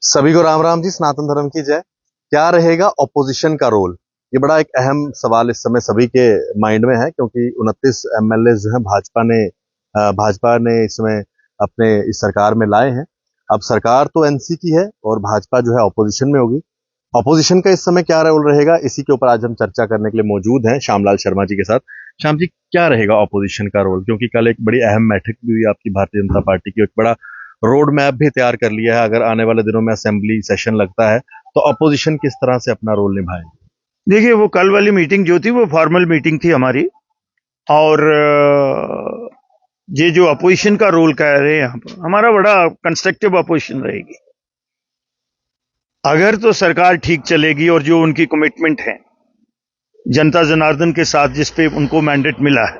सभी को राम राम जी। सनातन धर्म की जय। क्या रहेगा ऑपोजिशन का रोल? ये बड़ा एक अहम सवाल इस समय सभी के माइंड में है, क्योंकि 29 एमएलए जो है भाजपा ने इस समय अपने इस सरकार में लाए हैं। अब सरकार तो एनसी की है और भाजपा जो है ऑपोजिशन में होगी। ऑपोजिशन का इस समय क्या रोल रहेगा, इसी के ऊपर आज हम चर्चा करने के लिए मौजूद हैं श्यामलाल शर्मा जी के साथ। श्याम जी, क्या रहेगा ऑपोजिशन का रोल? क्योंकि कल एक बड़ी अहम बैठक भी हुई आपकी भारतीय जनता पार्टी की, एक बड़ा रोड मैप भी तैयार कर लिया है। अगर आने वाले दिनों में असेंबली सेशन लगता है तो अपोजिशन किस तरह से अपना रोल निभाएगी? देखिए, वो कल वाली मीटिंग जो थी वो फॉर्मल मीटिंग थी हमारी। और ये जो अपोजिशन का रोल कह रहे हैं यहाँ पर, हमारा बड़ा कंस्ट्रक्टिव अपोजिशन रहेगी। अगर तो सरकार ठीक चलेगी और जो उनकी कमिटमेंट है जनता जनार्दन के साथ, जिस पे उनको मैंडेट मिला है,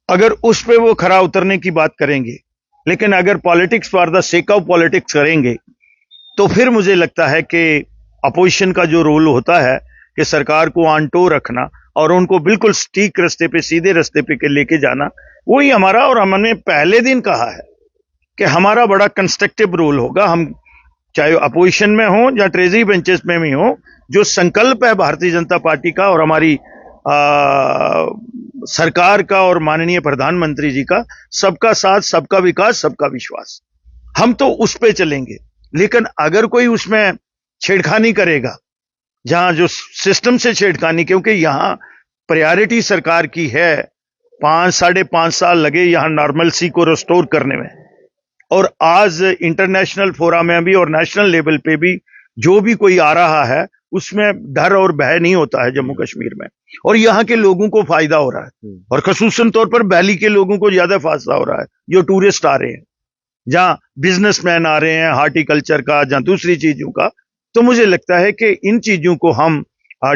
अगर उस पे वो खरा उतरने की बात करेंगे, लेकिन अगर politics for the sake of politics करेंगे तो फिर मुझे लगता है कि अपोजिशन का जो रोल होता है कि सरकार को ऑन टो रखना और उनको बिल्कुल ठीक रास्ते पे, सीधे रास्ते पे लेके जाना, वही हमारा। और हमने पहले दिन कहा है कि हमारा बड़ा कंस्ट्रक्टिव रोल होगा। हम चाहे अपोजिशन में हो या ट्रेजरी बेंचेस में भी हो, जो संकल्प है भारतीय जनता पार्टी का और हमारी सरकार का और माननीय प्रधानमंत्री जी का, सबका साथ, सबका विकास, सबका विश्वास, हम तो उस पे चलेंगे। लेकिन अगर कोई उसमें छेड़खानी करेगा, जहां जो सिस्टम से छेड़खानी, क्योंकि यहां प्रायोरिटी सरकार की है, 5-5.5 साल लगे यहां नॉर्मलसी को रिस्टोर करने में। और आज इंटरनेशनल फोरम में भी और नेशनल लेवल पे भी जो भी कोई आ रहा है, उसमें डर और भय नहीं होता है जम्मू कश्मीर में। और यहाँ के लोगों को फायदा हो रहा है, और खसूसन तौर पर वैली के लोगों को ज्यादा फायदा हो रहा है, जो टूरिस्ट आ रहे हैं, जहां बिजनेसमैन आ रहे हैं हार्टिकल्चर का, जहां दूसरी चीजों का। तो मुझे लगता है कि इन चीजों को हम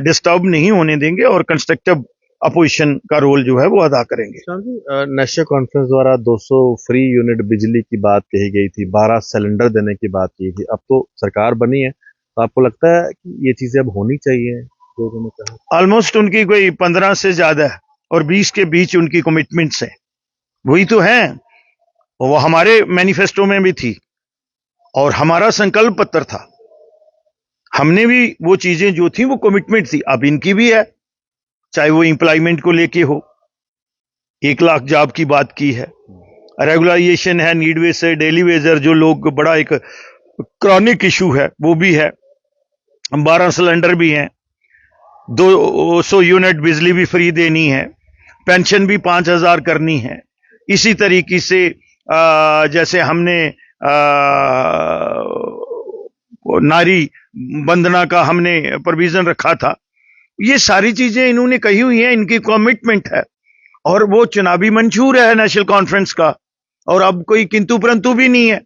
डिस्टर्ब नहीं होने देंगे और कंस्ट्रक्टिव अपोजिशन का रोल जो है वो अदा करेंगे। नेशनल कॉन्फ्रेंस द्वारा 200 फ्री यूनिट बिजली की बात कही गई थी, 12 सिलेंडर देने की बात की थी। अब तो सरकार बनी है, तो आपको लगता है कि ये चीजें अब होनी चाहिए? ऑलमोस्ट उनकी कोई 15 से ज्यादा है और 20 के बीच उनकी कमिटमेंट्स है, वही तो है। वो हमारे मैनिफेस्टो में भी थी और हमारा संकल्प पत्र था, हमने भी वो चीजें जो थी वो कमिटमेंट थी। अब इनकी भी है, चाहे वो एम्प्लॉयमेंट को लेके हो, 1 लाख जॉब की बात की है, रेगुलाइजेशन है, नीड वेजर, डेली वेजर, जो लोग बड़ा एक क्रॉनिक इशू है, वो भी है। 12 सिलेंडर भी हैं, 200 यूनिट बिजली भी फ्री देनी है, पेंशन भी 5,000 करनी है। इसी तरीके से जैसे हमने नारी वंदना का हमने प्रोविजन रखा था, ये सारी चीजें इन्होंने कही हुई हैं, इनकी कमिटमेंट है। और वो चुनावी मंशूर है नेशनल कॉन्फ्रेंस का, और अब कोई किंतु परंतु भी नहीं है।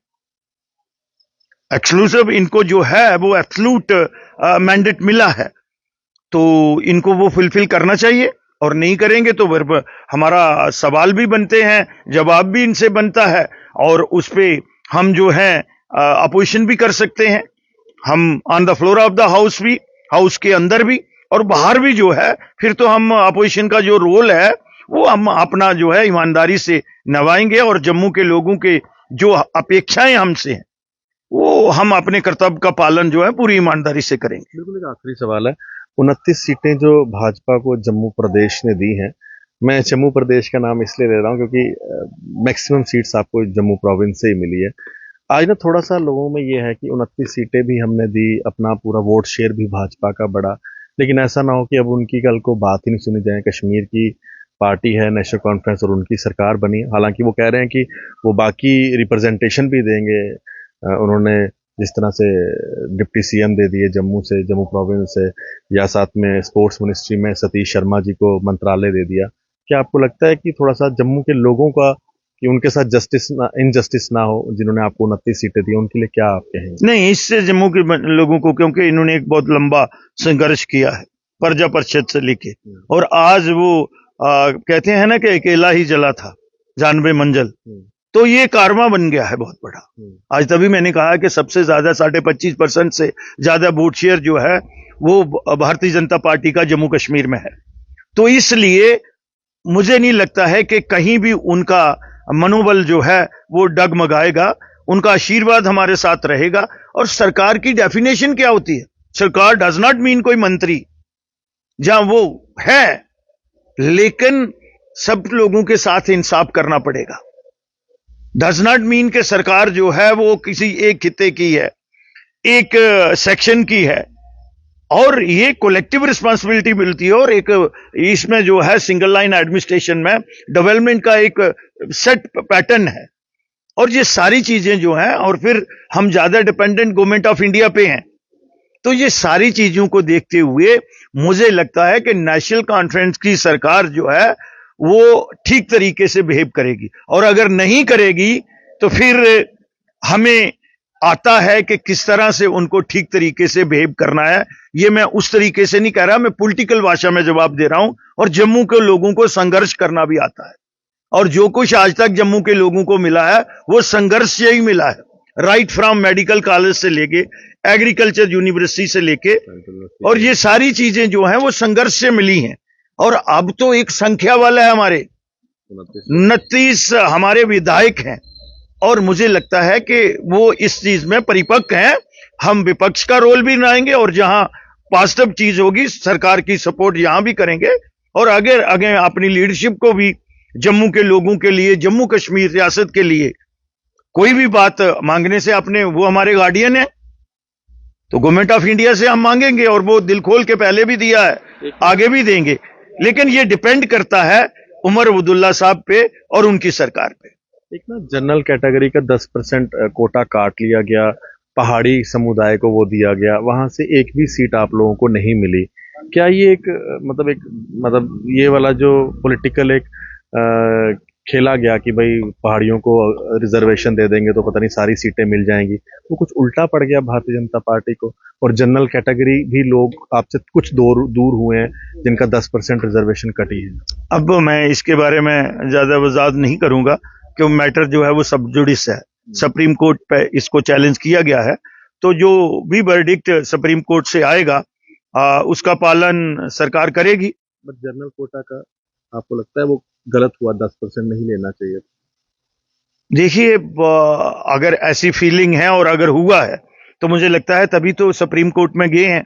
एक्सक्लूसिव इनको जो है वो एब्सोल्यूट मैंडेट मिला है, तो इनको वो फुलफिल करना चाहिए। और नहीं करेंगे तो फिर हमारा सवाल भी बनते हैं, जवाब भी इनसे बनता है, और उस पे हम जो है अपोजिशन भी कर सकते हैं। हम on the floor of the house भी, हाउस के अंदर भी और बाहर भी जो है, फिर तो हम अपोजिशन का जो रोल है वो हम अपना जो है ईमानदारी से निभाएंगे, और जम्मू के लोगों के जो अपेक्षाएं हमसे हैं वो हम अपने कर्तव्य का पालन जो है पूरी ईमानदारी से करेंगे। बिल्कुल। एक आखिरी सवाल है, 29 सीटें जो भाजपा को जम्मू प्रदेश ने दी हैं, मैं जम्मू प्रदेश का नाम इसलिए ले रहा हूं क्योंकि मैक्सिमम सीट्स आपको जम्मू प्रोविंस से ही मिली है। आज ना थोड़ा सा लोगों में ये है कि 29 सीटें भी हमने दी, अपना पूरा वोट शेयर भी भाजपा का बढ़ा, लेकिन ऐसा ना हो कि अब उनकी कल को बात ही नहीं सुनी जाए। कश्मीर की पार्टी है नेशनल कॉन्फ्रेंस और उनकी सरकार बनी, हालांकि वो कह रहे हैं कि वो बाकी रिप्रेजेंटेशन भी देंगे। उन्होंने जिस तरह से डिप्टी सीएम दे दिए जम्मू से, जम्मू प्रोविंस से, या साथ में स्पोर्ट्स मिनिस्ट्री में सतीश शर्मा जी को मंत्रालय दे दिया। क्या आपको लगता है कि थोड़ा सा जम्मू के लोगों का, कि उनके साथ इनजस्टिस ना हो, जिन्होंने आपको 29 सीटें दी, उनके लिए क्या आप कहेंगे? नहीं, इससे जम्मू के लोगों को, क्योंकि इन्होंने एक बहुत लंबा संघर्ष किया है प्रजा परिषद से लेके, और आज वो कहते हैं ना कि अकेला ही जला था जानबे मंजिल, तो ये कारवा बन गया है बहुत बड़ा। आज तभी मैंने कहा कि सबसे ज्यादा 25.5% से ज्यादा वोट शेयर जो है वो भारतीय जनता पार्टी का जम्मू कश्मीर में है। तो इसलिए मुझे नहीं लगता है कि कहीं भी उनका मनोबल जो है वो डगमगाएगा। उनका आशीर्वाद हमारे साथ रहेगा। और सरकार की डेफिनेशन क्या होती है? सरकार डज नॉट मीन कोई मंत्री, जहां वो है, लेकिन सब लोगों के साथ इंसाफ करना पड़ेगा। डज नॉट मीन कि सरकार जो है वो किसी एक खित्ते की है, एक सेक्शन की है, और ये कलेक्टिव रिस्पांसिबिलिटी मिलती है। और एक इसमें जो है सिंगल लाइन एडमिनिस्ट्रेशन में डेवलपमेंट का एक सेट पैटर्न है। और ये सारी चीजें जो हैं, और फिर हम ज्यादा डिपेंडेंट गवर्नमेंट ऑफ इंडिया पे हैं, तो ये सारी चीजों को देखते हुए मुझे लगता है कि नेशनल कॉन्फ्रेंस की सरकार जो है वो ठीक तरीके से बिहेव करेगी। और अगर नहीं करेगी तो फिर हमें आता है कि किस तरह से उनको ठीक तरीके से बिहेव करना है। ये मैं उस तरीके से नहीं कह रहा, मैं पॉलिटिकल भाषा में जवाब दे रहा हूं। और जम्मू के लोगों को संघर्ष करना भी आता है, और जो कुछ आज तक जम्मू के लोगों को मिला है वो संघर्ष से ही मिला है। राइट फ्रॉम मेडिकल कॉलेज से लेके एग्रीकल्चर यूनिवर्सिटी से लेके, और ये सारी चीजें जो हैं वो संघर्ष से मिली हैं। और अब तो एक संख्या वाला है, हमारे 29 हमारे विधायक हैं, और मुझे लगता है कि वो इस चीज में परिपक्व हैं। हम विपक्ष का रोल भी निभाएंगे, और जहां पॉजिटिव चीज होगी सरकार की सपोर्ट यहां भी करेंगे। और आगे आगे अपनी लीडरशिप को भी जम्मू के लोगों के लिए, जम्मू कश्मीर रियासत के लिए कोई भी बात मांगने से अपने, वो हमारे गार्डियन है, तो गवर्नमेंट ऑफ इंडिया से हम मांगेंगे, और वो दिल खोल के पहले भी दिया है, आगे भी देंगे। लेकिन ये डिपेंड करता है उमर अब्दुल्ला साहब पे और उनकी सरकार पे। एक ना जनरल कैटेगरी का 10% कोटा काट लिया गया, पहाड़ी समुदाय को वो दिया गया, वहां से एक भी सीट आप लोगों को नहीं मिली। क्या ये मतलब ये वाला जो पॉलिटिकल एक खेला गया कि भाई पहाड़ियों को रिजर्वेशन दे देंगे तो पता नहीं सारी सीटें मिल जाएंगी, वो कुछ उल्टा पड़ गया भारतीय जनता पार्टी को? और जनरल कैटेगरी भी लोग आपसे कुछ दूर हुए हैं जिनका 10% रिजर्वेशन कटी है। अब मैं इसके बारे में ज्यादा वजाहत नहीं करूंगा, क्योंकि मैटर जो है वो सब जुडिस है, सुप्रीम कोर्ट पे इसको चैलेंज किया गया है। तो जो भी वर्डिक्ट सुप्रीम कोर्ट से आएगा उसका पालन सरकार करेगी। बट जनरल कोटा का आपको लगता है वो गलत हुआ, 10% नहीं लेना चाहिए? देखिए, अगर ऐसी फीलिंग है और अगर हुआ है तो मुझे लगता है तभी तो सुप्रीम कोर्ट में गए हैं,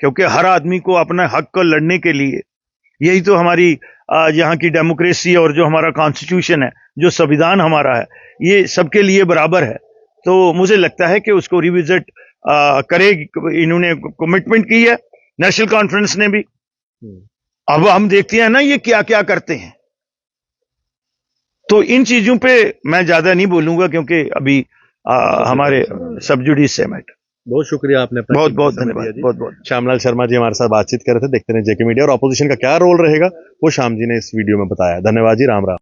क्योंकि हर आदमी को अपने हक को लड़ने के लिए, यही तो हमारी यहाँ की डेमोक्रेसी और जो हमारा कॉन्स्टिट्यूशन है, जो संविधान हमारा है, ये सबके लिए बराबर है। तो मुझे लगता है कि उसको रिविजिट करेगी, इन्होंने कमिटमेंट की है नेशनल कॉन्फ्रेंस ने भी। अब हम देखते हैं ना ये क्या क्या करते हैं। तो इन चीजों पे मैं ज्यादा नहीं बोलूंगा, क्योंकि अभी हमारे सब जुडिस है मैटर। बहुत शुक्रिया, आपने बहुत बहुत धन्यवाद, बहुत बहुत। श्यामलाल शर्मा जी हमारे साथ बातचीत कर रहे थे। देखते रहे जेके मीडिया, और ऑपोजिशन का क्या रोल रहेगा वो श्याम जी ने इस वीडियो में बताया। धन्यवाद जी, राम राम।